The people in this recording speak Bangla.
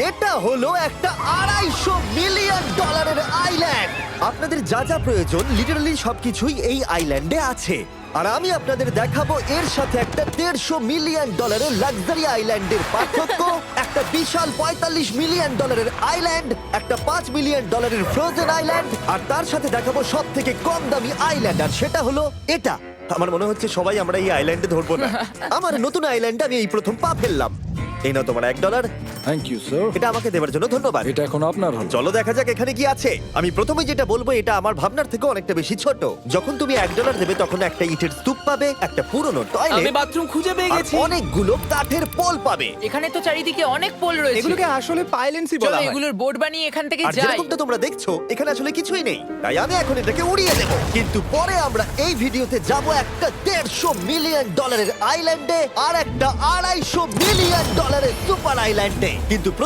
এটা হলো একটা $250 মিলিয়ন আইল্যান্ড। আপনাদের যা যা প্রয়োজন লিটারালি সবকিছুই এই আইল্যান্ডে আছে। আর আমি আপনাদের দেখাবো এর সাথে একটা $150 মিলিয়ন লাক্সারি আইল্যান্ডের পার্থক্য, একটা বিশাল $45 মিলিয়ন আইল্যান্ড, একটা $5 মিলিয়ন ফ্রোজেন আইল্যান্ড, আর তার সাথে দেখাবো সব থেকে কম দামি আইল্যান্ড, আর সেটা হলো এটা। আমার মনে হচ্ছে সবাই আমরা এই আইল্যান্ডে ধরবো না। আমার নতুন আইল্যান্ডে আমি এই প্রথম পা ফেললাম। এই নাও তোমার $1। Thank you sir. এটা আমাকে দেওয়ার জন্য ধন্যবাদ। এটা এখন আপনার হল। চলো দেখা যাক এখানে কি আছে। আমি প্রথমে যেটা বলবো এটা আমার ভাবনার থেকে অনেকটা বেশি ছোট। যখন তুমি $1 দেবে তখন একটা ইটের স্তূপ পাবে, একটা পুরনো আমি টয়লেট, বাথরুম খুঁজে পেয়ে আর গেছি। অনেকগুলো কাঠের পোল পাবে। এখানে তো চারিদিকে অনেক পোল রয়েছে। এগুলোকে আসলে পাইলেন্সি চলো বলা হয়। এগুলোর বোর্ড বানিয়ে এখান থেকে আর যাই। যেরকমটা তোমরা দেখছো এখানে আসলে কিছুই নেই, তাই আমি এখন এটাকে উড়িয়ে দেবো। কিন্তু পরে আমরা এই ভিডিওতে যাব একটা $150 মিলিয়ন আইল্যান্ডে আর একটা $250 মিলিয়ন সুপার আইল্যান্ডে। কিন্তু